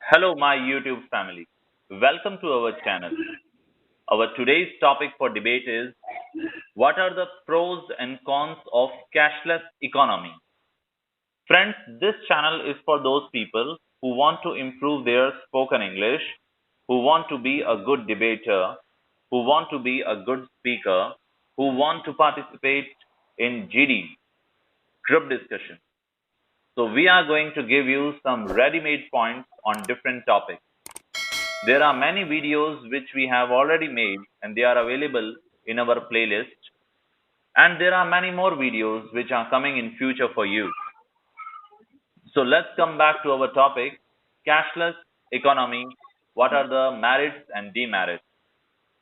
Hello, my YouTube family. Welcome to our channel. Our today's topic for debate is what are the pros and cons of cashless economy? Friends, this channel is for those people who want to improve their spoken English, who want to be a good debater, who want to be a good speaker, who want to participate in GD, group discussion. So we are going to give you some ready-made points on different topics. There are many videos which we have already made and they are available in our playlist. And there are many more videos which are coming in future for you. So let's come back to our topic, cashless economy. What are the merits and demerits?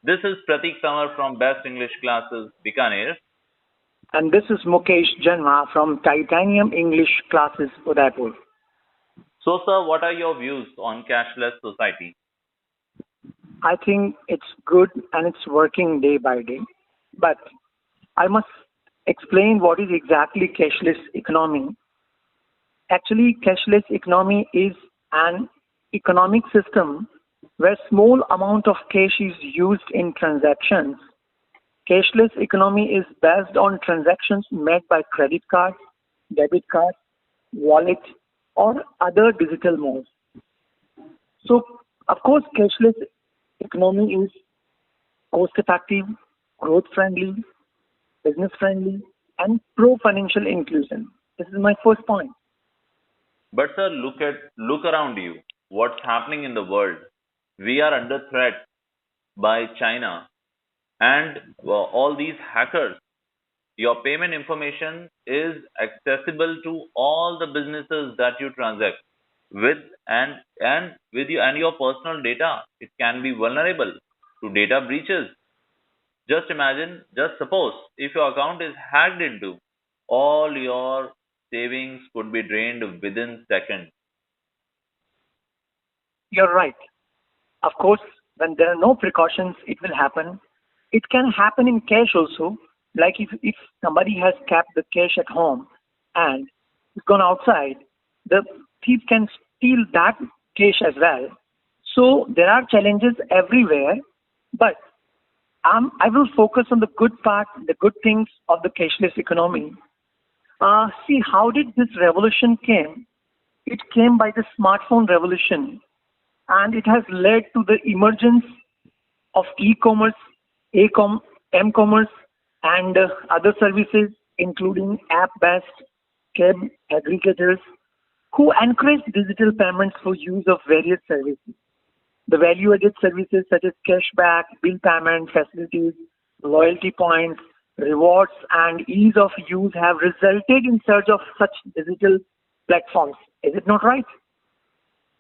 This is Pratik Samar from Best English Classes, Bikaner. And this is Mukesh Janma from Titanium English Classes, Udaipur. So sir, what are your views on cashless society? I think it's good and it's working day by day. But I must explain what is exactly cashless economy. Actually, cashless economy is an economic system where small amount of cash is used in transactions. Cashless economy is based on transactions made by credit cards, debit cards, wallet, or other digital modes. So, of course, cashless economy is cost effective, growth friendly, business friendly, and pro financial inclusion. This is my first point. But sir, look around you. What's happening in the world? We are under threat by China and all these hackers. Your payment information is accessible to all the businesses that you transact with, and with you and your personal data. It can be vulnerable to data breaches. Just imagine, just suppose if your account is hacked into, all your savings could be drained within seconds. You're right. Of course, when there are no precautions, it will happen. It can happen in cash also. Like if somebody has kept the cash at home and gone outside, the thief can steal that cash as well. So there are challenges everywhere, but I will focus on the good part, the good things of the cashless economy. See, how did this revolution came? It came by the smartphone revolution, and it has led to the emergence of e-commerce, m-commerce, and other services, including app-based cab aggregators, who encourage digital payments for use of various services. The value-added services such as cashback, bill payment facilities, loyalty points, rewards, and ease of use have resulted in surge of such digital platforms. Is it not right?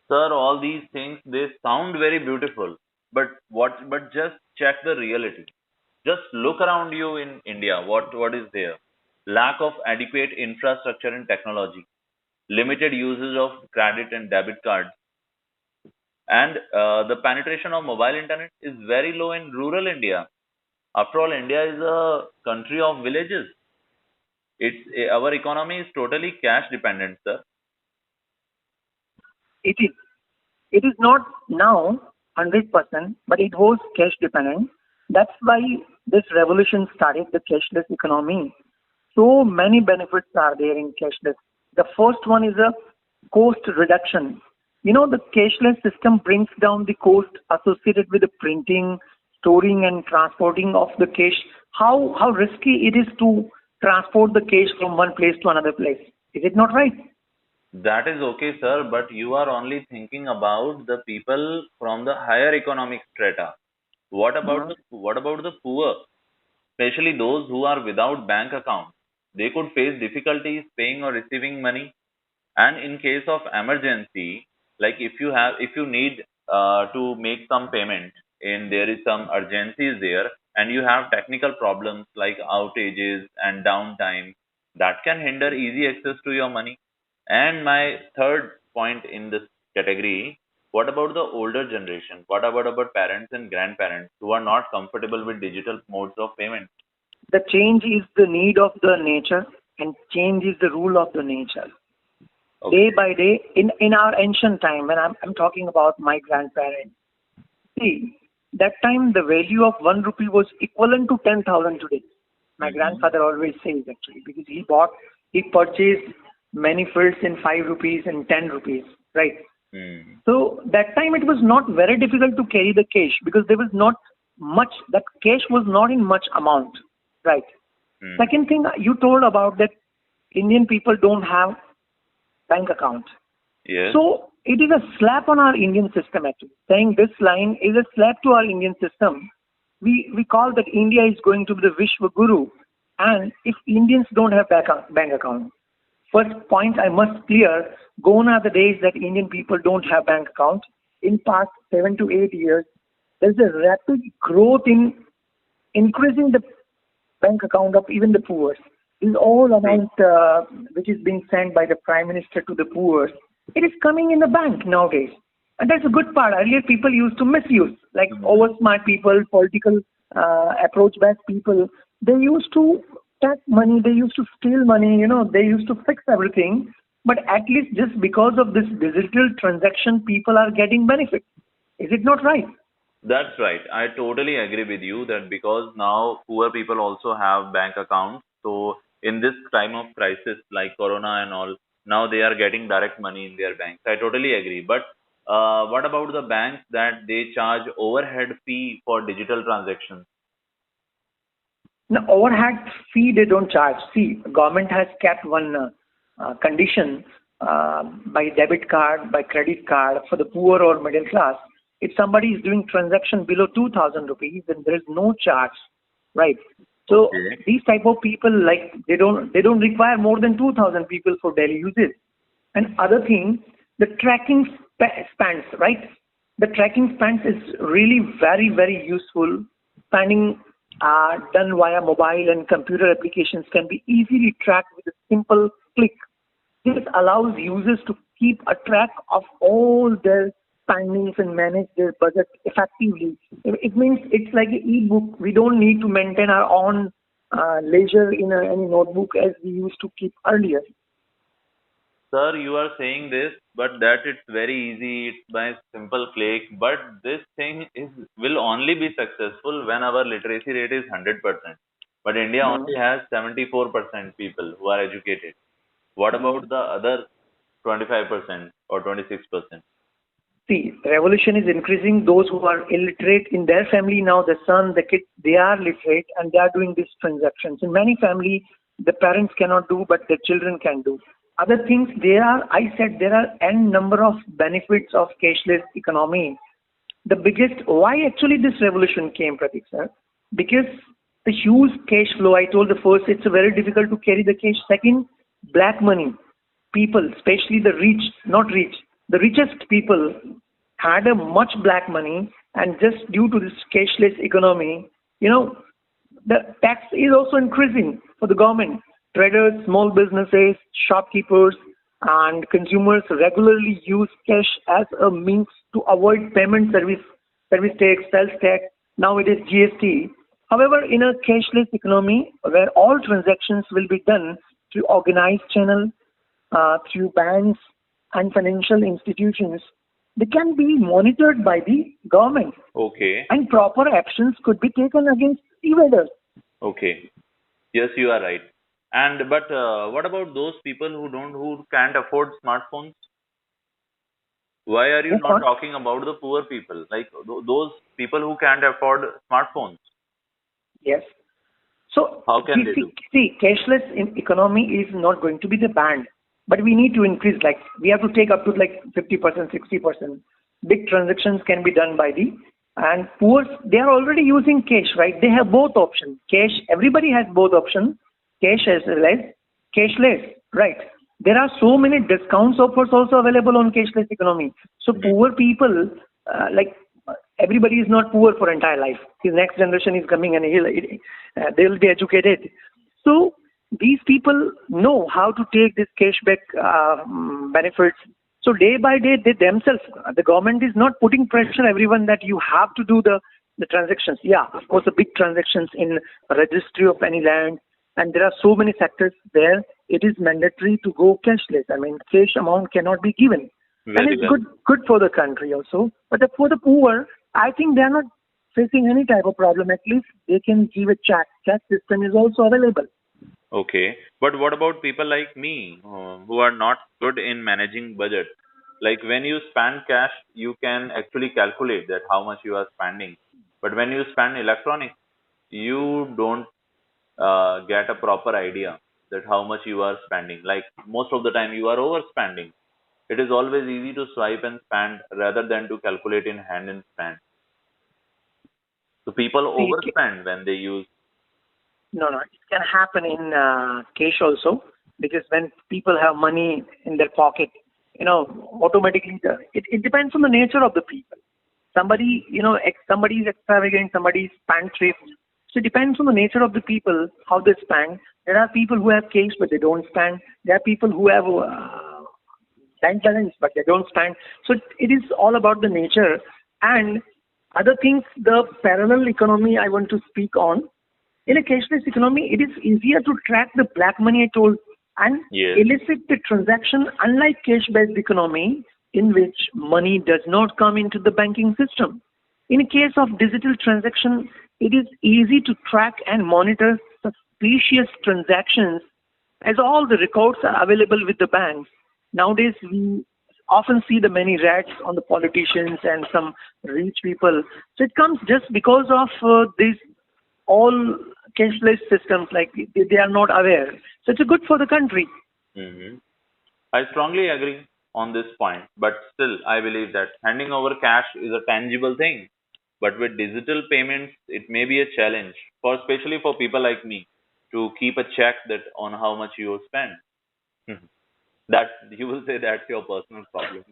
Sir, all these things they sound very beautiful, but just check the reality. Just look around you in India. What is there? Lack of adequate infrastructure and technology, limited usage of credit and debit cards, and the penetration of mobile internet is very low in rural India. After all, India is a country of villages. Our economy is totally cash dependent, sir. It is. It is not now 100%, but it was cash dependent. That's why this revolution started, the cashless economy. So many benefits are there in cashless. The first one is a cost reduction. You know, the cashless system brings down the cost associated with the printing, storing, and transporting of the cash. How risky it is to transport the cash from one place to another place. Is it not right? That is okay, sir, but you are only thinking about the people from the higher economic strata. What about the poor, especially those who are without bank accounts? They could face difficulties paying or receiving money. And in case of emergency, like if you need to make some payment and there is some urgencies there and you have technical problems like outages and downtime, that can hinder easy access to your money. And my third point in this category, what about the older generation? What about parents and grandparents who are not comfortable with digital modes of payment? The change is the need of the nature, and change is the rule of the nature. Day Okay. by day, in our ancient time, when I'm talking about my grandparents, see, that time the value of 1 rupee was equivalent to 10,000 today. My Mm-hmm. grandfather always says actually because he purchased many fields in 5 rupees and 10 rupees, right? Mm. So that time it was not very difficult to carry the cash because there was not much, that cash was not in much amount, right? Mm. Second thing you told about that Indian people don't have bank account. Yes. So it is a slap on our Indian system actually. Saying this line is a slap to our Indian system. We call that India is going to be the Vishwa Guru, and if Indians don't have bank account, first point I must clear: gone are the days that Indian people don't have bank account. In past 7 to 8 years, there's a rapid growth in increasing the bank account of even the poor. Is all True. amount which is being sent by the prime minister to the poor, it is coming in the bank nowadays. And that's a good part. Earlier people used to misuse, like over Mm. smart people, political approach back people. They used to take money, they used to steal money, they used to fix everything. But at least just because of this digital transaction, people are getting benefit. Is it not right? That's right. I totally agree with you that because now poor people also have bank accounts. So in this time of crisis like Corona and all, now they are getting direct money in their banks. I totally agree. But what about the banks that they charge overhead fee for digital transactions? Now, overhead fee they don't charge. See, government has kept one condition by debit card, by credit card for the poor or middle class. If somebody is doing transaction below 2,000 rupees, then there is no charge, right? So Okay. these type of people, like they don't require more than 2,000 people for daily uses. And other thing, the tracking spans, right? The tracking spans is really very, very useful. Spanning done via mobile and computer applications can be easily tracked with a simple click. This allows users to keep a track of all their spendings and manage their budget effectively. It means it's like an e-book. We don't need to maintain our own leisure in any notebook as we used to keep earlier. Sir, you are saying this, but that it's very easy, it's by simple click. But this thing is will only be successful when our literacy rate is 100%. But India Mm. only has 74% people who are educated. What about the other 25% or 26%? See, revolution is increasing. Those who are illiterate in their family now, the son, the kids, they are literate and they are doing these transactions. In many family, the parents cannot do, but the children can do. Other things, I said there are n number of benefits of cashless economy. The biggest, why actually this revolution came, Pratik sir? Because the huge cash flow, I told the first, it's very difficult to carry the cash. Second, black money. People, especially the rich, not rich, the richest people had a much black money, and just due to this cashless economy, you know, the tax is also increasing for the government. Traders, small businesses, shopkeepers, and consumers regularly use cash as a means to avoid payment service tax, sales tax. Now it is GST. However, in a cashless economy where all transactions will be done through organized channel, through banks and financial institutions, they can be monitored by the government Okay. and proper actions could be taken against evaders. Okay. Yes, you are right. And but what about those people who can't afford smartphones? Why are you Who not can't? talking about the poor people, like those people who can't afford smartphones? Yes. So How can they do? cashless in economy is not going to be the band, but we need to increase. Like we have to take up to like 50%, 60%. Big transactions can be done by the and poor. They are already using cash, right? They have both options. Cash. Everybody has both options. Cash as well as cashless, right? There are so many discounts offers also available on cashless economy. So Hmm. poor people, like everybody is not poor for entire life. His next generation is coming and they will be educated. So these people know how to take this cashback benefits. So day by day, they themselves, the government is not putting pressure on everyone that you have to do the transactions. Yeah, of course, the big transactions in registry of any land, and there are so many sectors there. it is mandatory to go cashless. I mean, cash amount cannot be given, and Very it's well. good for the country also. But for the poor, I think they are not facing any type of problem. At least they can give a check. Check system is also available. Okay. But what about people like me who are not good in managing budget? Like when you spend cash, you can actually calculate that how much you are spending. But when you spend electronics, you don't get a proper idea that how much you are spending. Like most of the time, you are overspending. It is always easy to swipe and spend rather than to calculate in hand and spend. So people See, overspend when they use. no, it can happen in cash also, because when people have money in their pocket, automatically it depends on the nature of the people. Somebody, somebody is extravagant, somebody is spendthrift. So it depends on the nature of the people how they spend. There are people who have cash but they don't spend. There are people who have bank balance but they don't spend. So it is all about the nature and other things. The parallel economy I want to speak on. In a cashless economy, it is easier to track the black money, I told, and Yes. elicit the transaction, unlike cash-based economy, in which money does not come into the banking system. In a case of digital transaction, it is easy to track and monitor suspicious transactions as all the records are available with the banks. Nowadays, we often see the many rats on the politicians and some rich people. So it comes just because of this all cashless systems, like they are not aware. So it's a good for the country. Hmm. I strongly agree on this point, but still, I believe that handing over cash is a tangible thing. But with digital payments, it may be a challenge for especially for people like me to keep a check that on how much you spend. Mhm. That you will say that's your personal problem.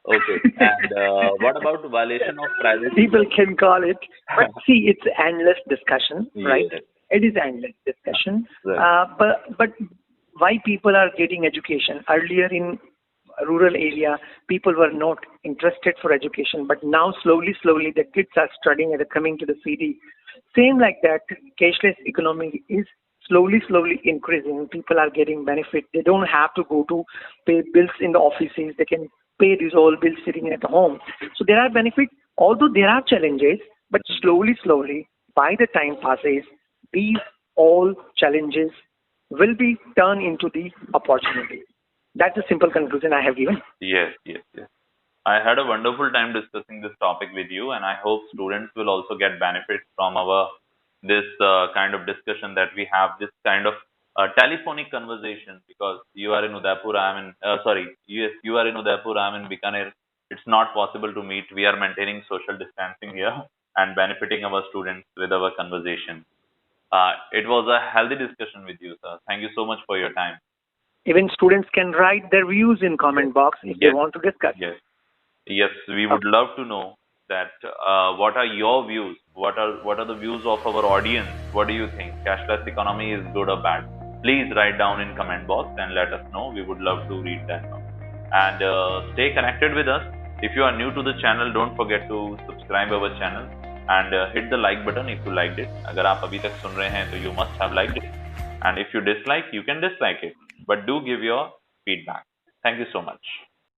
Okay. And what about violation of privacy? People can call it, but see, it's endless discussion, right? Yes, It is endless discussion. right. But why people are getting education earlier in rural area, people were not interested for education, but now slowly the kids are studying and are coming to the city. Same like that, cashless economy is slowly increasing. People are getting benefit. They don't have to go to pay bills in the offices. They can pay these all bills sitting at home. So there are benefits, although there are challenges, but slowly, by the time passes, these all challenges will be turned into the opportunities. That's the simple conclusion I have given. Yes, yes, yes. I had a wonderful time discussing this topic with you, and I hope students will also get benefits from our this kind of discussion that we have, this kind of telephonic conversation. Because you are in Udaipur, I'm in sorry, yes, you are in Udaipur, I'm in Bikaner. It's not possible to meet. We are maintaining social distancing here and benefiting our students with our conversation. It was a healthy discussion with you, sir. Thank you so much for your time. Even students can write their views in comment box if they Yes, want to discuss. yes. Yes, we would Okay. love to know that what are your views? What are the views of our audience? What do you think? Cashless economy is good or bad? Please write down in comment box and let us know. We would love to read that out. And stay connected with us. If you are new to the channel, don't forget to subscribe our channel and hit the like button if you liked it. अगर आप अभी तक सुन रहे हैं तो you must have liked it. And if you dislike, you can dislike it. But do give your feedback. Thank you so much.